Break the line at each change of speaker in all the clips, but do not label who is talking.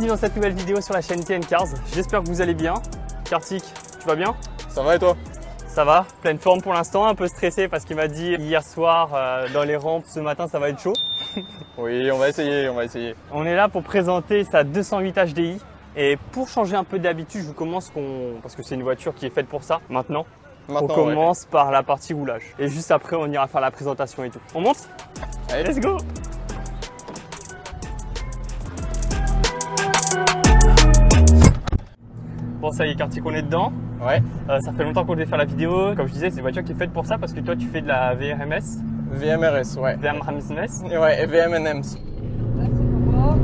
Bienvenue dans cette nouvelle vidéo sur la chaîne TN Cars. J'espère que vous allez bien. Kartik, tu vas bien?
Ça va et toi?
Ça va, pleine forme pour l'instant, un peu stressé parce qu'il m'a dit hier soir dans les rampes, ce matin ça va être chaud.
Oui, on va essayer.
On est là pour présenter sa 208 HDI et pour changer un peu d'habitude, je vous commence parce que c'est une voiture qui est faite pour ça maintenant. On commence par la partie roulage et juste après on ira faire la présentation et tout. On monte?
Allez,
let's go! Bon ça y est Kartik, on est dedans.
Ouais.
Ça fait longtemps qu'on devait faire la vidéo. Comme je disais, c'est une voiture qui est faite pour ça parce que toi tu fais de la VRMS.
VMRS, ouais.
VRMS.
Ouais, et VMNM.
Là, c'est droit.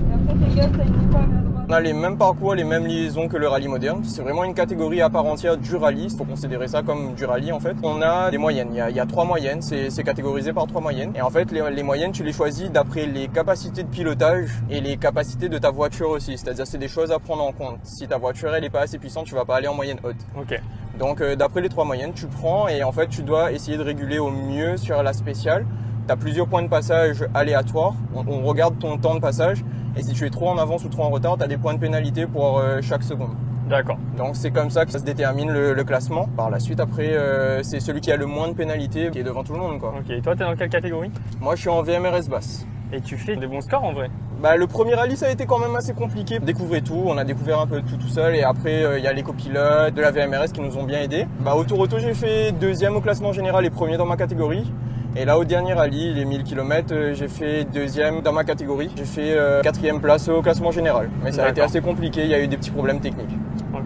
Et après, fais gaffe, t'as une ligne à droite.
On a les mêmes parcours, les mêmes liaisons que le rallye moderne. C'est vraiment une catégorie à part entière du rallye. Il faut considérer ça comme du rallye en fait. On a des moyennes. Il y a 3 moyennes. C'est catégorisé par 3 moyennes. Et en fait, les moyennes, tu les choisis d'après les capacités de pilotage et les capacités de ta voiture aussi. C'est-à-dire, c'est des choses à prendre en compte. Si ta voiture, elle est pas assez puissante, tu vas pas aller en moyenne haute.
Ok.
Donc, d'après les 3 moyennes, tu prends et en fait, tu dois essayer de réguler au mieux sur la spéciale. Tu as plusieurs points de passage aléatoires. On regarde ton temps de passage. Et si tu es trop en avance ou trop en retard, tu as des points de pénalité pour chaque seconde.
D'accord.
Donc c'est comme ça que ça se détermine le classement. Par la suite, après, c'est celui qui a le moins de pénalité qui est devant tout le monde, quoi.
Ok, et toi, tu es dans quelle catégorie?
Moi, je suis en VMRS basse.
Et tu fais des bons scores en vrai?
Bah, le premier rallye, ça a été quand même assez compliqué. Découvrir tout, on a découvert un peu tout seul. Et après, il y a les copilotes de la VMRS qui nous ont bien aidés. Bah, au Tour Auto, j'ai fait 2e au classement général et 1er dans ma catégorie. Et là, au dernier rallye, les 1000 km, j'ai fait 2e dans ma catégorie. J'ai fait 4e place au classement général. Mais ça a été assez compliqué, il y a eu des petits problèmes techniques.
Ok.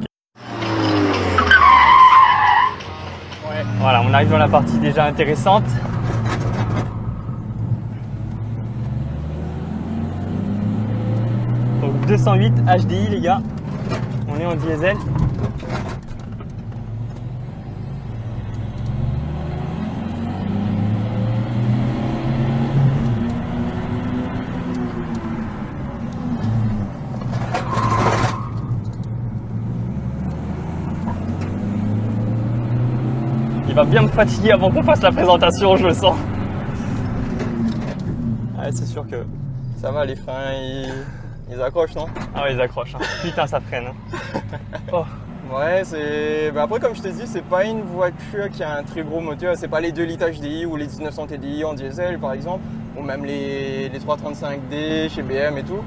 Ouais. Voilà, on arrive dans la partie déjà intéressante. Donc 208 HDI les gars. On est en diesel. Il va bien me fatiguer avant qu'on fasse la présentation, je le sens. Ouais, c'est sûr que...
Ça va, les freins, ils accrochent, non?
Ah ouais, ils accrochent. Hein. Putain, ça freine. Hein. Oh.
Ouais, c'est... Bah après, comme je t'ai dit, c'est pas une voiture qui a un très gros moteur. C'est pas les 2 litres HDI ou les 1900 TDI en diesel, par exemple. Ou même les 335D chez BM et tout.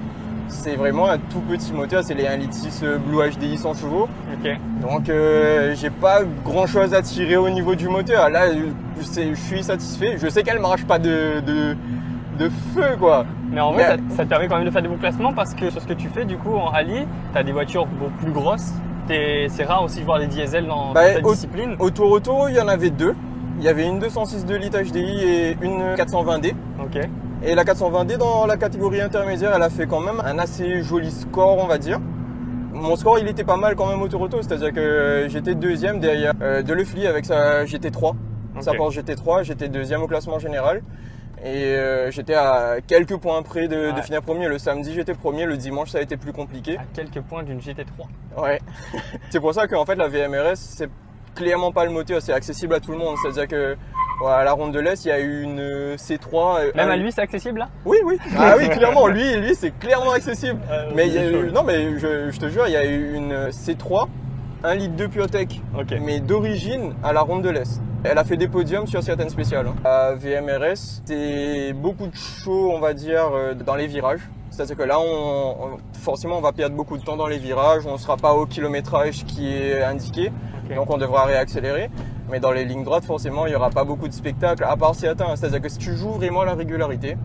C'est vraiment un tout petit moteur, c'est les 1,6 L Blue HDI 100 chevaux.
Ok.
Donc j'ai pas grand chose à tirer au niveau du moteur. Là, je suis satisfait. Je sais qu'elle marche pas de feu quoi.
Mais en vrai, ça te permet quand même de faire des bons classements parce que sur ce que tu fais du coup en rallye, tu as des voitures beaucoup plus grosses. C'est rare aussi de voir des diesels dans cette discipline.
Au Tour Auto, il y en avait 2. Il y avait une 206 2 litres HDI et une 420D.
Ok.
Et la 420D dans la catégorie intermédiaire, elle a fait quand même un assez joli score, on va dire. Mon score, il était pas mal quand même au Tour Auto, c'est-à-dire que j'étais 2e derrière Delefly avec sa GT3. Okay. Sa Porsche GT3, j'étais 2e au classement général. Et j'étais à quelques points près de finir premier. Le samedi, j'étais premier. Le dimanche, ça a été plus compliqué.
À quelques points d'une GT3.
Ouais. C'est pour ça qu'en fait, la VMRS, c'est clairement pas le moteur. C'est accessible à tout le monde. C'est-à-dire que à la Ronde de l'Est, il y a eu une C3.
Même à lui, c'est accessible là?
Oui, oui. Ah oui, clairement. Lui, c'est clairement accessible. Mais non, mais je te jure, il y a eu une C3, 1,2 litre PureTech, mais d'origine à la Ronde de l'Est. Elle a fait des podiums sur certaines spéciales. À VMRS, c'est beaucoup de show, on va dire, dans les virages. C'est-à-dire que là, forcément, on va perdre beaucoup de temps dans les virages. On ne sera pas au kilométrage qui est indiqué. Okay. Donc, on devra réaccélérer. Mais dans les lignes droites, forcément, il n'y aura pas beaucoup de spectacles, à part certains. C'est-à-dire que si tu joues vraiment la régularité,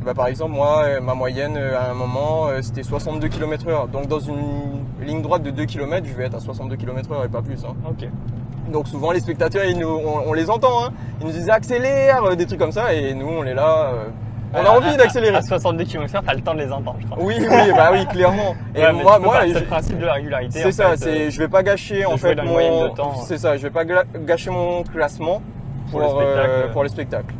bah, par exemple, moi, ma moyenne, à un moment, c'était 62 km/h. Donc, dans une ligne droite de 2 km, je vais être à 62 km/h et pas plus. Hein.
Ok.
Donc, souvent, les spectateurs, on les entend. Hein. Ils nous disent accélère, des trucs comme ça. Et nous, on est là. On a envie d'accélérer.
À 62 km/h, t'as le temps de les entendre, je crois.
Oui, bah oui, clairement.
Et ouais, moi, c'est le principe de la régularité.
C'est ça. Je vais pas gâcher en fait
mon.
C'est ça. Je vais pas gâcher mon classement pour le spectacle.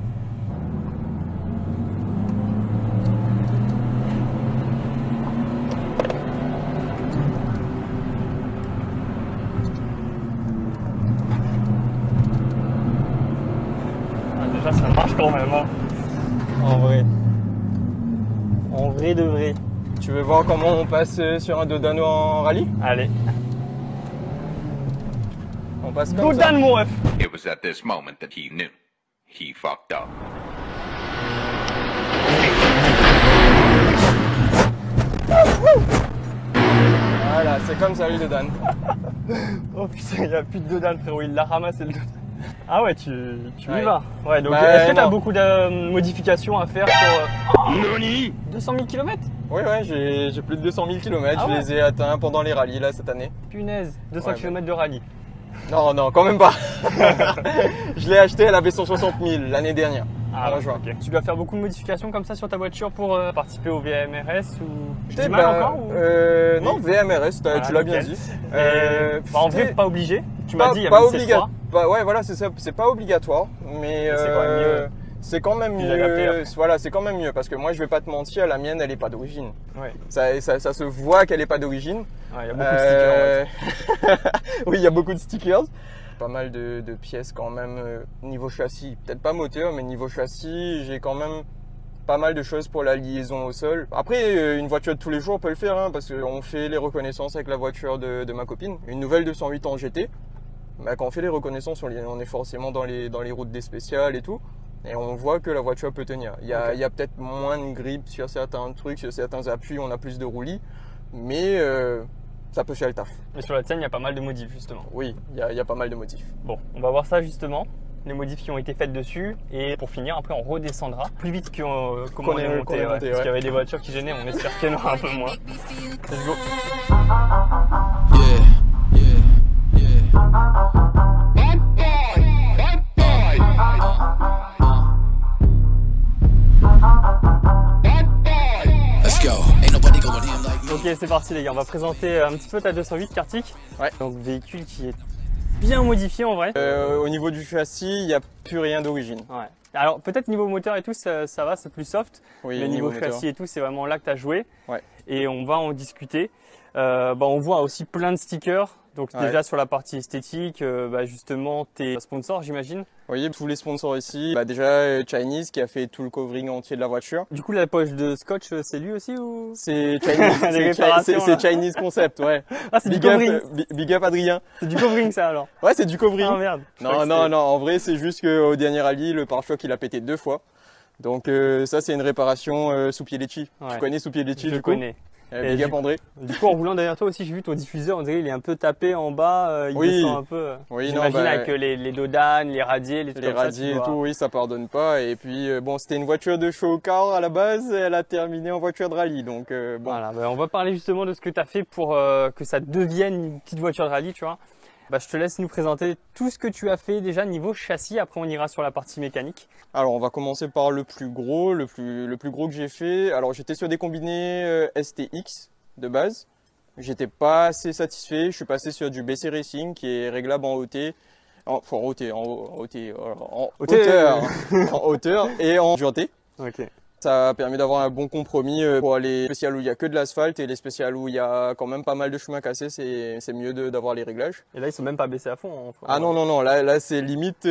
Déjà, ça marche quand même. Hein.
En vrai.
vrai de vrai.
Tu veux voir comment on passe sur un Dodano en rallye?
Allez.
On passe comme ça.
Dodane, mon ref.
It was at this moment that he knew. He fucked up.
Voilà, c'est comme ça, le Dodane.
Oh putain, il n'y a plus de Dodane, frérot. Il l'a ramassé le Dodane. Ah ouais, tu y
Ouais.
vas. Ouais, donc
Bah,
est-ce que tu as
non.
beaucoup de modifications à faire sur 200 000 km?
Ouais, j'ai plus de 200 000 km.
Ah ouais.
Je les ai atteints pendant les rallyes là cette année.
Punaise, 200
Ouais,
km de rallye.
Non, quand même pas. Je l'ai acheté, elle avait 160 000 l'année dernière.
Ah
en
ouais,
juin.
ok. Tu dois faire beaucoup de modifications comme ça sur ta voiture pour participer au VMRS ou je dis
Eh
mal
ben,
encore ou...
Non, VMRS,
Ah,
tu l'as bien
nickel.
dit.
Bah, en vrai,
putain,
pas obligé. Tu m'as dit, il y a
pas
même
obligatoire.
C3.
Ouais, voilà, c'est ça. C'est pas obligatoire, mais
c'est quand même mieux.
c'est quand même
Plus adapté
mieux.
après.
Voilà, c'est quand même mieux parce que moi, je vais pas te mentir, la mienne, elle est pas d'origine.
Ouais,
Ça se voit qu'elle est pas d'origine.
il y a beaucoup de stickers. Ouais.
Oui, il y a beaucoup de stickers. Pas mal de pièces quand même niveau châssis. Peut-être pas moteur, mais niveau châssis, j'ai quand même pas mal de choses pour la liaison au sol. Après, une voiture de tous les jours peut le faire, hein, parce qu'on fait les reconnaissances avec la voiture de ma copine. Une nouvelle 208 en GT. Bah, quand on fait les reconnaissances, on est forcément dans les routes des spéciales et tout. Et on voit que la voiture peut tenir. Il y a peut-être moins de grip sur certains trucs, sur certains appuis, on a plus de roulis. Mais ça peut faire le taf.
Mais sur la tienne, il y a pas mal de modifs justement.
Oui, il y a pas mal de motifs.
Bon, on va voir ça justement. Les modifs qui ont été faites dessus. Et pour finir, après, on redescendra plus vite que comment on est monté.
qu'on est monté,
Parce
ouais.
qu'il y avait des voitures qui gênaient. On espère qu'il y en aura un peu moins. Let's go.
Let's go. Ain't nobody going in like me.
Ok, c'est parti les gars. On va présenter un petit peu ta 208 Kartik.
Ouais.
Donc véhicule qui est bien modifié en vrai.
Au niveau du châssis, il n'y a plus rien d'origine.
Ouais. Alors peut-être niveau moteur et tout, ça va, c'est plus soft.
Oui,
mais niveau
moteur.
châssis et tout, c'est vraiment là que tu as joué.
Ouais.
Et on va en discuter. On voit aussi plein de stickers. Donc
Ouais.
déjà sur la partie esthétique, justement tes sponsors j'imagine.
Vous voyez tous les sponsors ici. Déjà Chinese qui a fait tout le covering entier de la voiture.
Du coup la poche de scotch c'est lui aussi ou?
C'est Chinese,
Les réparations, là.
c'est Chinese Concept, ouais.
Ah c'est du
Big
covering.
up, big up Adrien.
C'est du covering ça alors.
Ouais, c'est du covering.
Ah merde. Je crois que
Non,
c'était-
en vrai c'est juste qu'au dernier rallye, le pare-choc il a pété 2 fois. Donc ça c'est une réparation sous Piellecci.
Ouais.
Tu connais sous Piellecci
Je
du coup
connais. Et
Big up André.
Du coup, en roulant derrière toi aussi, j'ai vu ton diffuseur, on dirait il est un peu tapé en bas, il
Oui.
descend un peu.
Oui,
J'imagine
non, bah,
avec les dodanes, les radiers, les trucs
Les
comme ça,
radiers
tu
et
dois-
tout, oui, ça pardonne pas. Et puis, bon, c'était une voiture de show car à la base, elle a terminé en voiture de rallye. Donc, bon.
Voilà, on va parler justement de ce que tu as fait pour que ça devienne une petite voiture de rallye, tu vois. Je te laisse nous présenter tout ce que tu as fait déjà niveau châssis, après on ira sur la partie mécanique.
Alors, on va commencer par le plus gros, le plus gros que j'ai fait. Alors, j'étais sur des combinés STX de base. J'étais pas assez satisfait. Je suis passé sur du BC Racing qui est réglable en hauteur, en hauteur et en dureté.
Ok.
Ça permet d'avoir un bon compromis pour les spéciales où il y a que de l'asphalte et les spéciales où il y a quand même pas mal de chemin cassé, c'est mieux d'avoir les réglages.
Et là, ils sont même pas baissés à fond. Hein,
Ah non, là c'est limite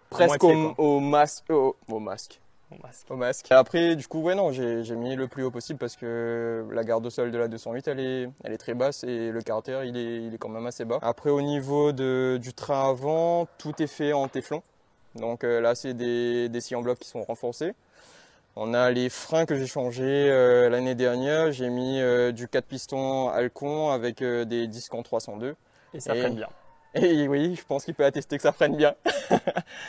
presque
moitié,
au masque. Au masque.
Bon,
Au masque. Après, du coup, ouais, non, j'ai mis le plus haut possible parce que la garde au sol de la 208, elle est très basse et le carter, il est quand même assez bas. Après, au niveau du train avant, tout est fait en téflon. Donc là, c'est des scies en bloc qui sont renforcés. On a les freins que j'ai changés l'année dernière. J'ai mis du 4 pistons Alcon avec des disques en 302.
Et ça freine bien.
Et oui, je pense qu'il peut attester que ça freine bien.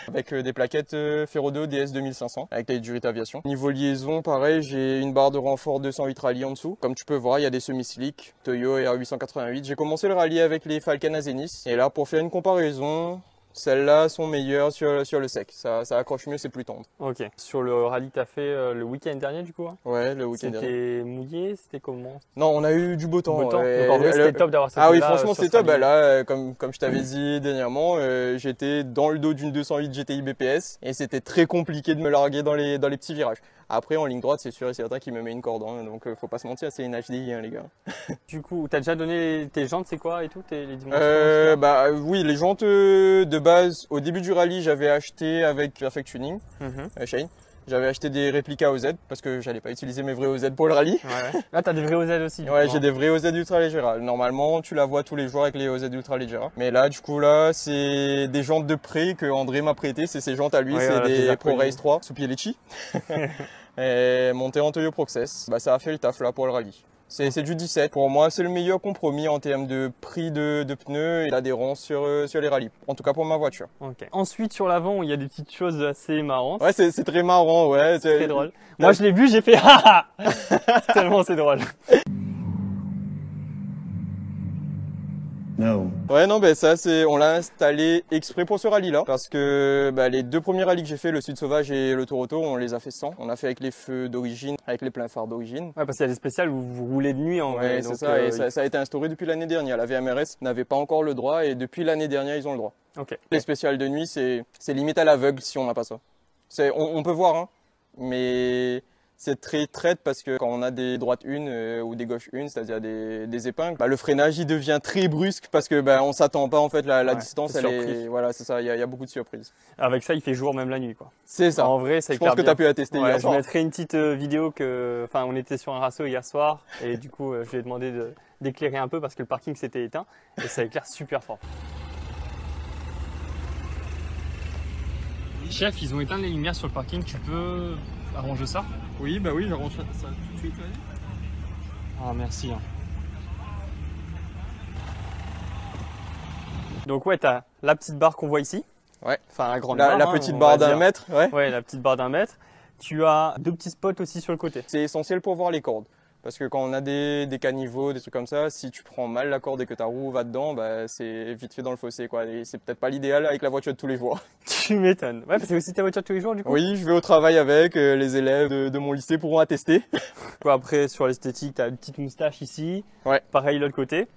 Avec des plaquettes Ferrodo DS 2500 avec taille Durite Aviation. Niveau liaison, pareil, j'ai une barre de renfort 208 rallye en dessous. Comme tu peux voir, il y a des semi-slick, Toyo et R888. J'ai commencé le rallye avec les Falcon à Zenith. Et là, pour faire une comparaison, celles-là sont meilleures sur le sec. Ça accroche mieux, c'est plus tendre.
Ok. Sur le rallye, tu as fait le week-end dernier du coup hein.
Ouais, le week-end dernier.
C'était mouillé, c'était comment?
Non, on a eu du beau temps.
Beau temps. Donc en vrai, c'était top d'avoir cette
Ah oui,
là,
franchement,
sur
c'était
ce
top.
rallye.
Là, comme je t'avais dit dernièrement, j'étais dans le dos d'une 208 GTI BPS et c'était très compliqué de me larguer dans les petits virages. Après, en ligne droite, c'est sûr et certain qu'il me met une corde. Hein, donc, faut pas se mentir, c'est une HDI, hein, les gars.
Du coup, tu as déjà donné tes jantes, c'est quoi et tout, les dimensions etc.
Oui, les jantes de base, au début du rallye, j'avais acheté avec Perfect Tuning, Shane. J'avais acheté des réplicas OZ parce que j'allais pas utiliser mes vrais OZ pour le rallye.
Ouais. Là, t'as des vrais OZ aussi.
Ouais, j'ai des vrais OZ Ultra Leggera. Normalement, tu la vois tous les jours avec les OZ Ultra Leggera. Mais là, du coup, là, c'est des jantes de prêt que André m'a prêté. C'est ses jantes à lui, c'est des Pro Race 3 sous Pielici. Et monté en Toyo Process. Bah, ça a fait le taf là pour le rallye. C'est du 17. Pour moi, c'est le meilleur compromis en termes de prix de pneus et d'adhérence sur les rallyes. En tout cas pour ma voiture.
Ok. Ensuite, sur l'avant, il y a des petites choses assez marrantes.
Ouais, c'est très marrant, ouais.
C'est très drôle. Moi, je l'ai vu, j'ai fait haha. Tellement c'est drôle.
No. Ouais, non, ben ça, on l'a installé exprès pour ce rallye-là. Parce que les 2 premiers rallyes que j'ai fait, le Sud Sauvage et le Toronto, on les a fait sans. On a fait avec les feux d'origine, avec les pleins phares d'origine.
Ouais, parce qu'il y a des spéciales où vous roulez de nuit en vrai.
Ouais, c'est ça, et ça a été instauré depuis l'année dernière. La VMRS n'avait pas encore le droit et depuis l'année dernière, ils ont le droit.
Ok.
Les spéciales de nuit, c'est limite à l'aveugle si on n'a pas ça. On peut voir, hein, mais c'est très traite parce que quand on a des droites 1 ou des gauches 1, c'est-à-dire des épingles, le freinage il devient très brusque parce que on s'attend pas en fait la distance, elle est voilà, c'est ça, il y a beaucoup de surprises.
Avec ça, il fait jour même la nuit quoi.
C'est ça.
En vrai, ça
je pense que tu as pu attester hier
soir. Je mettrai une petite vidéo on était sur un rasso hier soir et du coup, je lui ai demandé d'éclairer un peu parce que le parking s'était éteint et ça éclaire super fort. Chef, ils ont éteint les lumières sur le parking, tu peux arranger ça?
Oui, oui, j'arrange ça tout de suite. Ouais.
Ah, merci. Donc ouais, t'as la petite barre qu'on voit ici.
Ouais.
Enfin, la grande barre.
La petite barre d'1 mètre, ouais.
Ouais, la petite barre d'1 mètre. Tu as 2 petits spots aussi sur le côté.
C'est essentiel pour voir les cordes. Parce que quand on a des caniveaux, des trucs comme ça, si tu prends mal la corde et que ta roue va dedans, c'est vite fait dans le fossé, quoi. Et c'est peut-être pas l'idéal avec la voiture de tous les jours.
Tu m'étonnes. Ouais, c'est aussi ta voiture de tous les jours, du coup.
Oui, je vais au travail avec, les élèves de mon lycée pourront attester.
Après, sur l'esthétique, t'as une petite moustache ici.
Ouais.
Pareil, l'autre côté.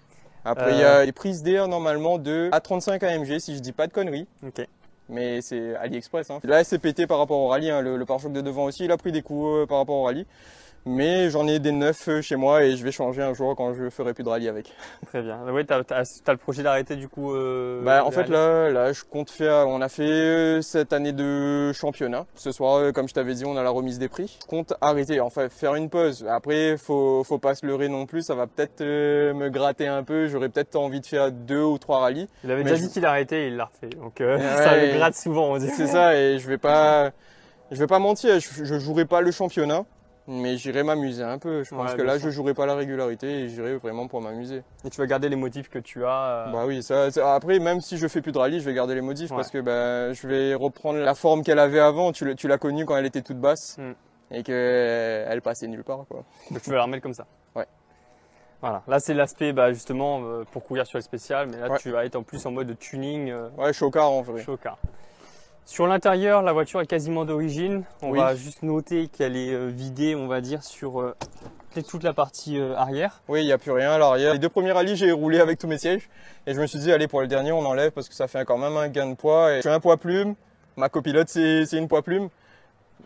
Après, il y a des prises d'air normalement à 35 AMG, si je dis pas de conneries.
Ok.
Mais c'est AliExpress, hein. Là, c'est pété par rapport au rallye, hein. Le pare-choc de devant aussi, il a pris des coups par rapport au rallye. Mais j'en ai des neufs chez moi et je vais changer un jour quand je ferai plus de rallye avec.
Très bien. Ouais, t'as le projet d'arrêter du coup
en fait là, je compte faire. On a fait cette année de championnat. Ce soir, comme je t'avais dit, on a la remise des prix. Je compte arrêter, enfin faire une pause. Après, faut pas se leurrer non plus. Ça va peut-être me gratter un peu. J'aurais peut-être envie de faire 2 ou 3 rallyes.
Il avait déjà dit qu'il arrêtait, il l'a refait. Donc ça me gratte souvent.
C'est ça. Et je vais pas mentir. Je jouerai pas le championnat. Mais j'irai m'amuser un peu. Je pense que là, je jouerai pas la régularité et j'irai vraiment pour m'amuser.
Et tu vas garder les motifs que tu as
Bah oui, après, même si je fais plus de rallye, je vais garder les motifs parce que je vais reprendre la forme qu'elle avait avant. Tu l'as connue quand elle était toute basse et qu'elle passait nulle part, quoi.
Donc tu vas la remettre comme ça.
Ouais.
Voilà. Là, c'est l'aspect justement pour courir sur les spéciales. Mais là, tu vas être en plus en mode tuning.
Ouais, chocard en vrai.
Chocard. Sur l'intérieur, la voiture est quasiment d'origine. On va juste noter qu'elle est vidée, on va dire, sur toute la partie arrière.
Oui, il n'y a plus rien à l'arrière. Les 2 premiers rallyes, j'ai roulé avec tous mes sièges. Et je me suis dit, allez, pour le dernier, on enlève parce que ça fait quand même un gain de poids. Et je suis un poids plume. Ma copilote, c'est une poids plume.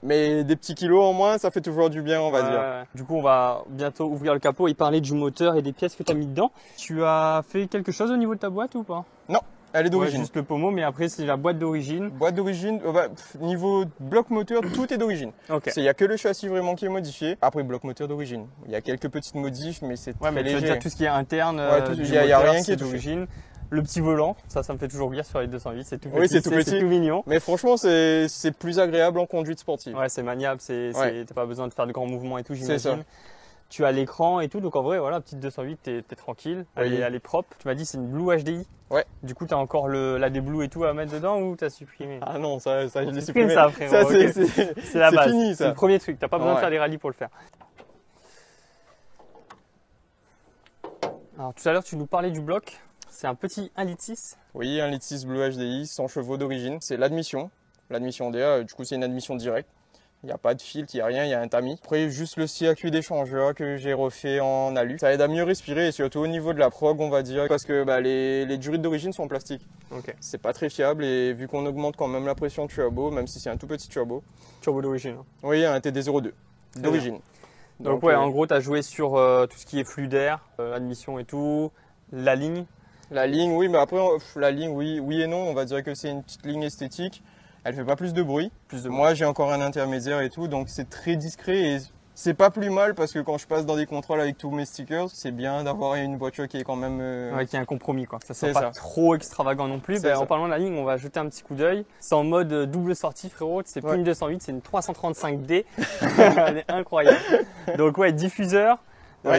Mais des petits kilos en moins, ça fait toujours du bien, on va dire.
Du coup, on va bientôt ouvrir le capot et parler du moteur et des pièces que tu as mis dedans. Tu as fait quelque chose au niveau de ta boîte ou pas?
Non. Elle est d'origine.
Juste le pommeau, mais après c'est la boîte d'origine.
Boîte d'origine, niveau bloc moteur, tout est d'origine.
Ok.
Il n'y a que le châssis vraiment qui est modifié. Après, bloc moteur d'origine. Il y a quelques petites modifs, mais c'est très léger.
Tu veux dire tout ce qui est interne,
il n'y a rien qui est
d'origine. Le petit volant, ça me fait toujours rire sur les 208, c'est tout petit,
oui, c'est tout petit,
c'est tout mignon.
Mais franchement, c'est plus agréable en conduite sportive.
Ouais, c'est maniable, t'as pas besoin de faire de grands mouvements et tout, j'imagine.
C'est ça.
Tu as l'écran et tout, donc en vrai, voilà, petite 208, t'es tranquille, elle est propre. Tu m'as dit c'est une Blue HDI.
Ouais.
Du coup, t'as encore la D-Blue et tout à mettre dedans ou t'as supprimé?
Ah non, ça je l'ai supprimé.
Ça, frérot,
ça
c'est la base.
C'est fini, ça.
C'est le premier truc, t'as pas besoin de faire des rallyes pour le faire. Alors tout à l'heure, tu nous parlais du bloc. C'est un petit 1,6 litre.
Oui, 1,6 litre Blue HDI, 100 chevaux d'origine. C'est l'admission. L'admission DA, du coup, c'est une admission directe. Il n'y a pas de filtre, il n'y a rien, il y a un tamis. Après, juste le circuit d'échangeur que j'ai refait en alu. Ça aide à mieux respirer et surtout au niveau de la prog, on va dire, parce que les durites d'origine sont en plastique.
Ok.
C'est pas très fiable et vu qu'on augmente quand même la pression turbo, même si c'est un tout petit turbo.
Turbo d'origine.
Oui, un TD02 d'origine.
Donc ouais, en gros, tu as joué sur tout ce qui est flux d'air, admission et tout, la ligne.
La ligne, oui, mais après, la ligne, oui et non. On va dire que c'est une petite ligne esthétique. Elle fait pas plus de bruit. Moi, j'ai encore un intermédiaire et tout, donc c'est très discret et c'est pas plus mal parce que quand je passe dans des contrôles avec tous mes stickers, c'est bien d'avoir une voiture qui est quand même...
Ouais, qui est un compromis quoi. Ça soit pas trop extravagant non plus. En parlant de la ligne, on va jeter un petit coup d'œil. C'est en mode double sortie frérot, c'est plus une 208, c'est une 335D. Elle est incroyable. Donc ouais, diffuseur.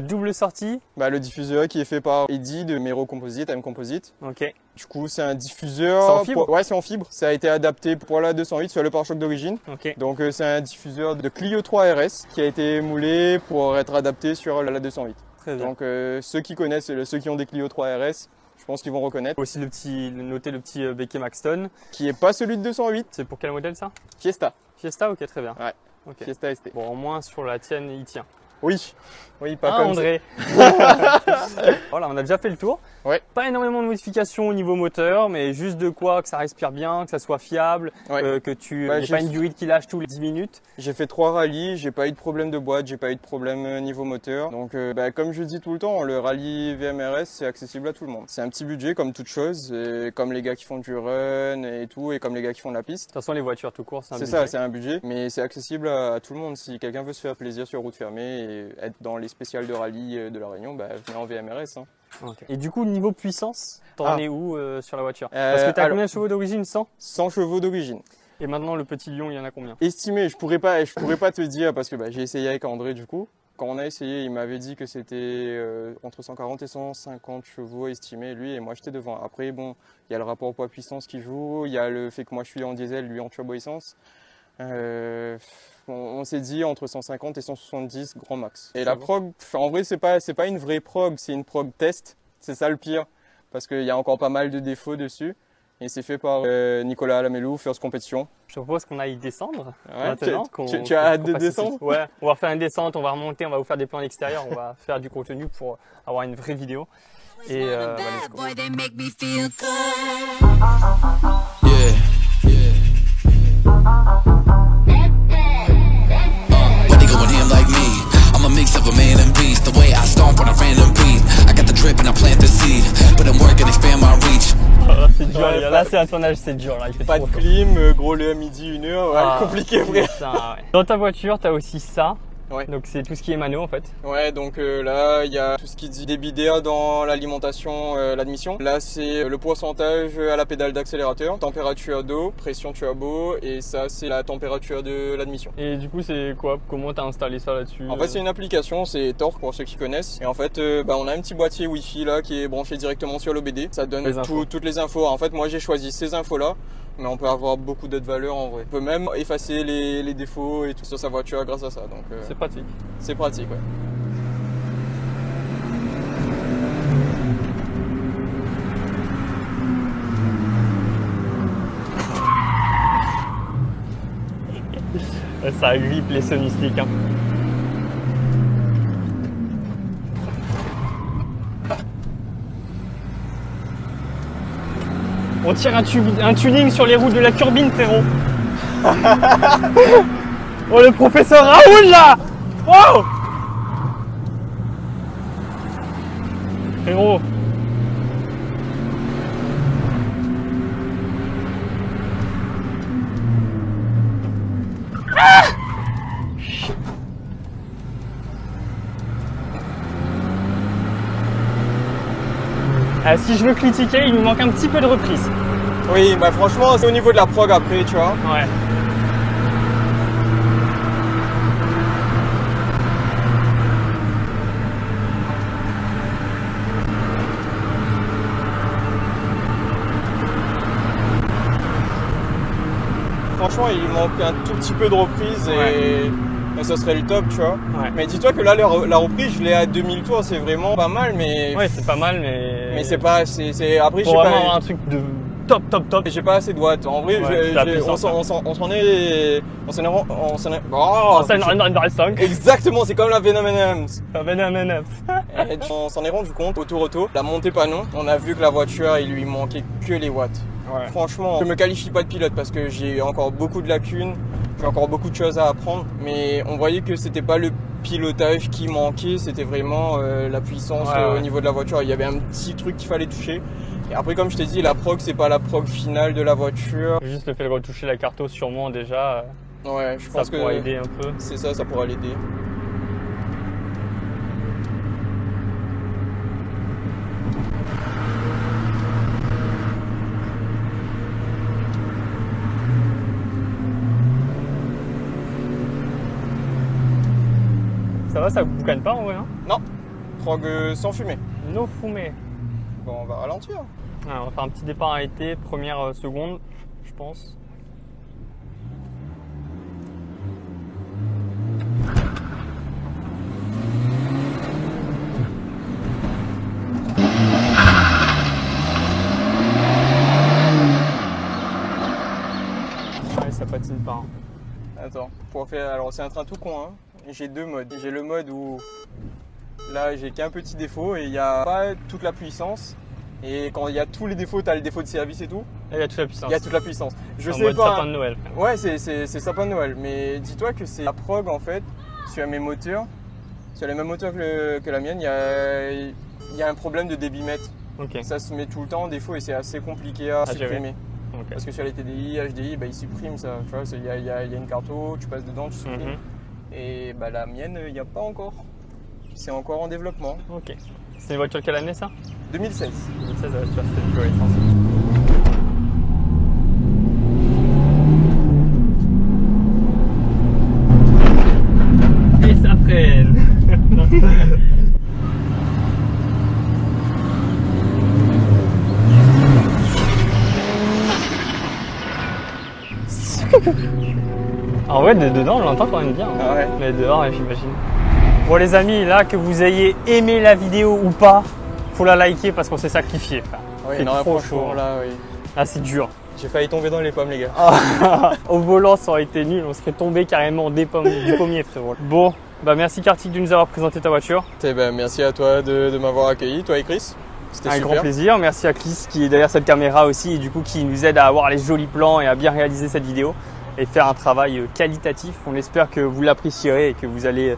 Double sortie.
Le diffuseur qui est fait par Eddy de Mero Composite, M Composite.
Ok.
Du coup, c'est un diffuseur.
C'est en fibre.
Ouais, c'est en fibre. Ça a été adapté pour la 208 sur le pare-choc d'origine.
Ok.
Donc, c'est un diffuseur de Clio 3 RS qui a été moulé pour être adapté sur la 208.
Très bien.
Donc, ceux qui connaissent, ceux qui ont des Clio 3 RS, je pense qu'ils vont reconnaître.
Aussi noter le petit béquet Maxton.
Qui est pas celui de 208.
C'est pour quel modèle ça?
Fiesta.
Fiesta, ok, très bien.
Ouais.
Okay.
Fiesta ST.
Bon, au moins sur la tienne, il tient.
Oui, pas comme
André. Voilà, on a déjà fait le tour.
Ouais.
Pas énormément de modifications au niveau moteur, mais juste de quoi que ça respire bien, que ça soit fiable, que tu n'aies pas une durite qui lâche tous les 10 minutes.
J'ai fait 3 rallyes, j'ai pas eu de problème de boîte, j'ai pas eu de problème niveau moteur. Donc comme je dis tout le temps, le rallye VMRS c'est accessible à tout le monde. C'est un petit budget comme toute chose, comme les gars qui font du run et tout, et comme les gars qui font de la piste.
De toute façon les voitures tout court, c'est un budget.
C'est ça, c'est un budget, mais c'est accessible à tout le monde. Si quelqu'un veut se faire plaisir sur route fermée et être dans les spéciales de rallye de la Réunion, venez en VMRS. Hein.
Okay. Et du coup, niveau puissance, t'en es où sur la voiture? Parce que t'as combien de chevaux d'origine? 100
chevaux d'origine.
Et maintenant, le petit lion, il y en a combien?
Estimé, je pourrais pas te dire parce que j'ai essayé avec André du coup. Quand on a essayé, il m'avait dit que c'était entre 140 et 150 chevaux estimés, lui, et moi j'étais devant. Après, bon, il y a le rapport poids-puissance qui joue, il y a le fait que moi je suis en diesel, lui en turbo-essence. On s'est dit entre 150 et 170 grand max. Et la prog, en vrai, c'est pas une vraie prog, c'est une prog test. C'est ça le pire, parce qu'il y a encore pas mal de défauts dessus. Et c'est fait par Nicolas Lamelou, First Competition.
Je propose qu'on aille descendre.
Ouais,
maintenant,
tu as hâte de descendre?
Ouais, on va faire une descente, on va remonter, on va vous faire des plans à l'extérieur, on va faire du contenu pour avoir une vraie vidéo. Et let's go.
Mix of a man and beast. The way I stomp on a random beat. I got the drip and I plant the seed. But I'm working, expand my reach.
C'est dur, là c'est un tournage, c'est dur là. Il fait
pas de clim, gros le à midi, 1 heure, compliqué frère.
Dans ta voiture, t'as aussi ça.
Ouais.
Donc c'est tout ce qui est mano en fait.
Ouais, donc là il y a tout ce qui dit débit d'air dans l'alimentation, l'admission. Là c'est le pourcentage à la pédale d'accélérateur, température d'eau, pression turbo, et ça c'est la température de l'admission.
Et du coup c'est quoi? Comment t'as installé ça là-dessus?
En fait c'est une application, c'est Torque pour ceux qui connaissent. Et en fait on a un petit boîtier Wi-Fi là qui est branché directement sur l'OBD. Ça donne toutes les infos. En fait moi j'ai choisi ces infos là. Mais on peut avoir beaucoup d'autres valeurs en vrai. On peut même effacer les défauts et tout sur sa voiture grâce à ça. Donc
c'est pratique.
C'est pratique, ouais.
Ça agrippe les sonistiques. Hein. On tire un tuning sur les roues de la turbine, frérot. Oh, le professeur Raoul, là. Wow. Frérot. Si je veux critiquer, il me manque un petit peu de reprise.
Oui, franchement, c'est au niveau de la prog après, tu vois.
Ouais.
Franchement, il manque un tout petit peu de reprise et ça serait le top, tu vois.
Ouais.
Mais dis-toi que là, la reprise, je l'ai à 2000 tours, c'est vraiment pas mal, mais...
Ouais, c'est pas mal, mais...
Mais c'est pas... Après,
pour vraiment avoir un truc de top.
J'ai pas assez de watts. En vrai, on s'en est... Exactement, c'est comme la Venom M&M's.
La Venom M&M's.
On s'en est rendu compte, auto, la montée panneau, on a vu que la voiture, il lui manquait que les watts. Ouais. Franchement, je me qualifie pas de pilote parce que j'ai encore beaucoup de lacunes. J'ai encore beaucoup de choses à apprendre, mais on voyait que c'était pas le pilotage qui manquait, c'était vraiment la puissance au niveau de la voiture. Il y avait un petit truc qu'il fallait toucher. Et après, comme je t'ai dit, la prog, c'est pas la prog finale de la voiture.
Juste le fait de retoucher la carto, sûrement déjà.
Ouais, je pense que
ça pourra aider un peu.
C'est ça, ça pourra l'aider.
Ça va, ça boucane pas en vrai hein?
Non, prog sans fumée.
No fumée.
Bon, on va ralentir.
Ah, on va faire un petit départ arrêté, première seconde, je pense. Ouais, ça patine pas.
Attends, pour faire. Alors, c'est un train tout con, hein. J'ai deux modes. J'ai le mode où là j'ai qu'un petit défaut et il n'y a pas toute la puissance. Et quand il y a tous les défauts, tu as le défaut de service et tout.
Et il y a toute la puissance.
Il y a toute la puissance. Je sais
mode
pas.
sapin de Noël.
Ouais, c'est sapin de Noël. Mais dis-toi que c'est la prog en fait sur mes moteurs, sur les mêmes moteurs que la mienne, il y a un problème de débitmètre.
Okay.
Ça se met tout le temps en défaut et c'est assez compliqué à supprimer.
Okay.
Parce que sur les TDI, HDI, bah, ils suppriment ça. Tu vois, il y a une carte, tu passes dedans, tu supprimes. Et bah, la mienne, il n'y a pas encore. C'est encore en développement.
Ok. C'est une voiture quelle année ça?
2016.
2016, la voiture, c'est une pure essence. Et ça freine. En vrai, dedans, on l'entend quand même bien.
Ah ouais.
Mais dehors, j'imagine. Bon les amis, là, que vous ayez aimé la vidéo ou pas, faut la liker parce qu'on s'est sacrifié.
Oui,
c'est
non,
trop
franchement,
chaud.
là, oui.
Là, c'est dur.
J'ai failli tomber dans les pommes, les gars.
Au volant, ça aurait été nul. On serait tombé carrément du pommier, frérot. Bon, bah merci Kartik de nous avoir présenté ta voiture.
Eh ben, merci à toi de m'avoir accueilli, toi et Chris. C'était
Un
super.
grand plaisir. Merci à Chris qui est derrière cette caméra aussi et du coup qui nous aide à avoir les jolis plans et à bien réaliser cette vidéo et faire un travail qualitatif. On espère que vous l'apprécierez et que vous allez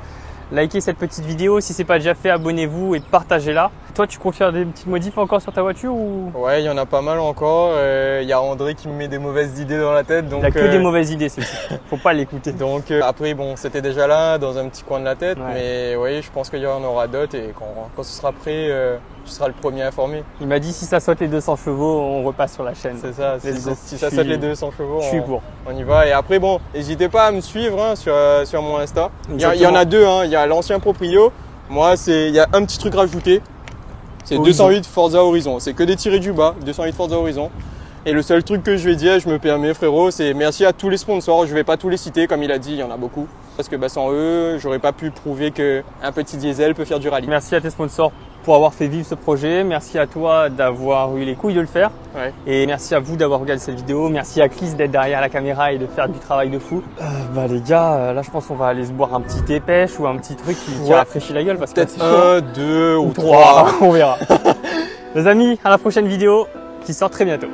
liker cette petite vidéo. Si ce n'est pas déjà fait, abonnez-vous et partagez-la. Toi, tu comptes faire des petites modifs encore sur ta voiture ou...
Ouais, il y en a pas mal encore. Il y a André qui me met des mauvaises idées dans la tête. Donc,
il n'a que des mauvaises idées, ce type. Faut pas l'écouter.
Donc après, bon, c'était déjà là, dans un petit coin de la tête. Ouais. Mais oui, je pense qu'il y en aura d'autres. Et quand ce sera prêt, tu seras le premier informé.
Il m'a dit si ça saute les 200 chevaux, on repasse sur la chaîne.
C'est ça. Si ça saute les 200 chevaux, on y va. Et après, bon, n'hésitez pas à me suivre hein, sur mon Insta. Il y en a deux. Hein. Il y a l'ancien proprio. Moi, il y a un petit truc rajouté. C'est 208 Forza Horizon. C'est que des tirés du bas, 208 Forza Horizon. Et le seul truc que je vais dire, je me permets frérot, c'est merci à tous les sponsors. Je vais pas tous les citer, comme il a dit, il y en a beaucoup. Parce que bah, sans eux, j'aurais pas pu prouver qu'un petit diesel peut faire du rallye.
Merci à tes sponsors pour avoir fait vivre ce projet. Merci à toi d'avoir eu les couilles de le faire.
Ouais.
Et merci à vous d'avoir regardé cette vidéo. Merci à Chris d'être derrière la caméra et de faire du travail de fou. Bah les gars, là je pense qu'on va aller se boire un petit thé pêche ou un petit truc qui rafraîchit la gueule.
Peut-être 1, 2 ou 3.
On verra. Les amis, à la prochaine vidéo qui sort très bientôt.